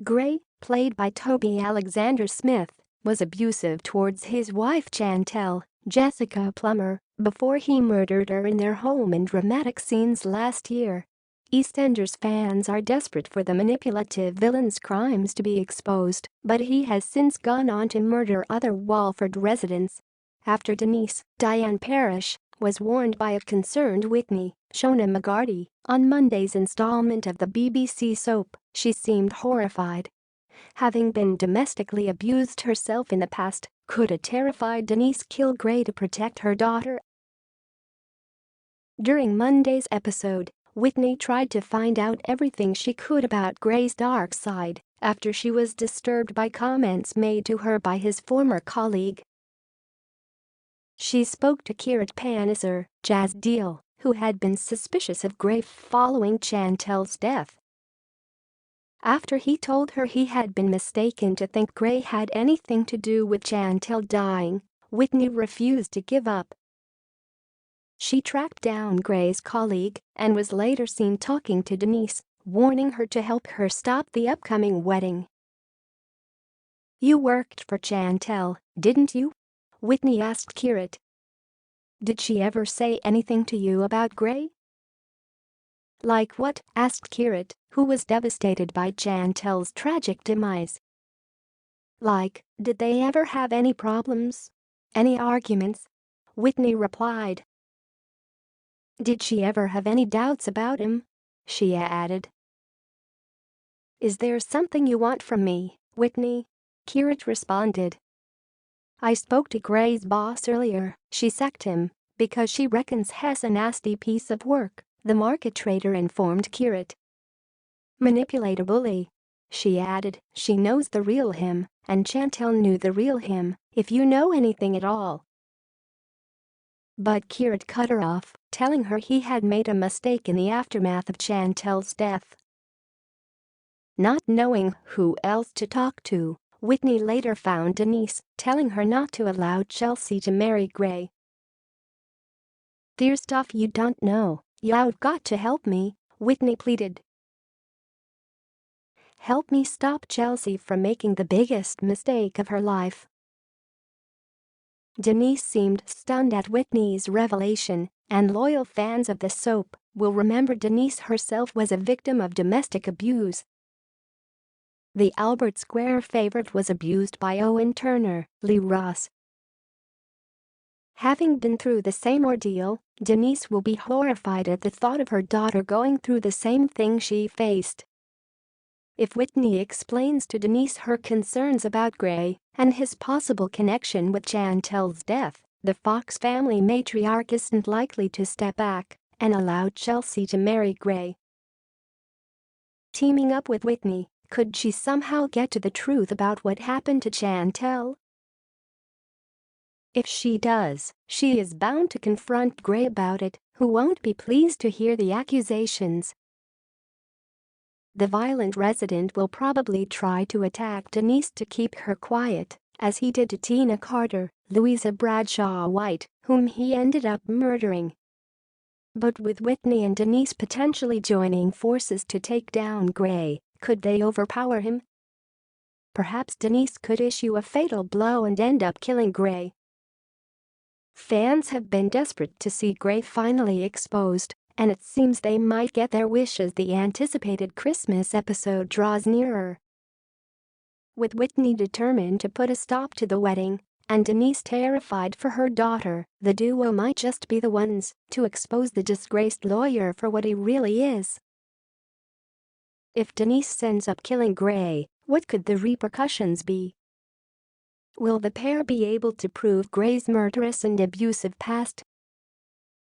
Gray, played by Toby Alexander Smith, was abusive towards his wife Chantel, Jessica Plummer, before he murdered her in their home in dramatic scenes last year. EastEnders fans are desperate for the manipulative villain's crimes to be exposed, but he has since gone on to murder other Walford residents. After Denise, Diane Parrish, was warned by a concerned Whitney, Shona McGarty, on Monday's installment of the BBC soap, she seemed horrified. Having been domestically abused herself in the past, could a terrified Denise kill Gray to protect her daughter? During Monday's episode, Whitney tried to find out everything she could about Gray's dark side after she was disturbed by comments made to her by his former colleague. She spoke to Kirat Panesar, Jazz Deal, who had been suspicious of Gray following Chantel's death. After he told her he had been mistaken to think Gray had anything to do with Chantel dying, Whitney refused to give up. She tracked down Gray's colleague and was later seen talking to Denise, warning her to help her stop the upcoming wedding. "You worked for Chantel, didn't you?" Whitney asked Kirat. "Did she ever say anything to you about Gray?" "Like what?" asked Kirat, who was devastated by Chantel's tragic demise. "Like, did they ever have any problems? Any arguments?" Whitney replied. "Did she ever have any doubts about him?" she added. "Is there something you want from me, Whitney?" Kirat responded. "I spoke to Gray's boss earlier, she sacked him because she reckons he's a nasty piece of work," the market trader informed Kirat. "Manipulate a bully," she added. "She knows the real him, and Chantel knew the real him, if you know anything at all." But Kirat cut her off, telling her he had made a mistake in the aftermath of Chantel's death. Not knowing who else to talk to, Whitney later found Denise, telling her not to allow Chelsea to marry Gray. "There's stuff you don't know, you've got to help me," Whitney pleaded. "Help me stop Chelsea from making the biggest mistake of her life." Denise seemed stunned at Whitney's revelation, and loyal fans of the soap will remember Denise herself was a victim of domestic abuse. The Albert Square favorite was abused by Owen Turner, Lee Ross. Having been through the same ordeal, Denise will be horrified at the thought of her daughter going through the same thing she faced. If Whitney explains to Denise her concerns about Gray and his possible connection with Chantel's death, the Fox family matriarch isn't likely to step back and allow Chelsea to marry Gray. Teaming up with Whitney, could she somehow get to the truth about what happened to Chantel? If she does, she is bound to confront Gray about it, who won't be pleased to hear the accusations. The violent resident will probably try to attack Denise to keep her quiet, as he did to Tina Carter, Louisa Bradshaw White, whom he ended up murdering. But with Whitney and Denise potentially joining forces to take down Gray, could they overpower him? Perhaps Denise could issue a fatal blow and end up killing Gray. Fans have been desperate to see Gray finally exposed, and it seems they might get their wish as the anticipated Christmas episode draws nearer. With Whitney determined to put a stop to the wedding and Denise terrified for her daughter, the duo might just be the ones to expose the disgraced lawyer for what he really is. If Denise ends up killing Gray, what could the repercussions be? Will the pair be able to prove Gray's murderous and abusive past?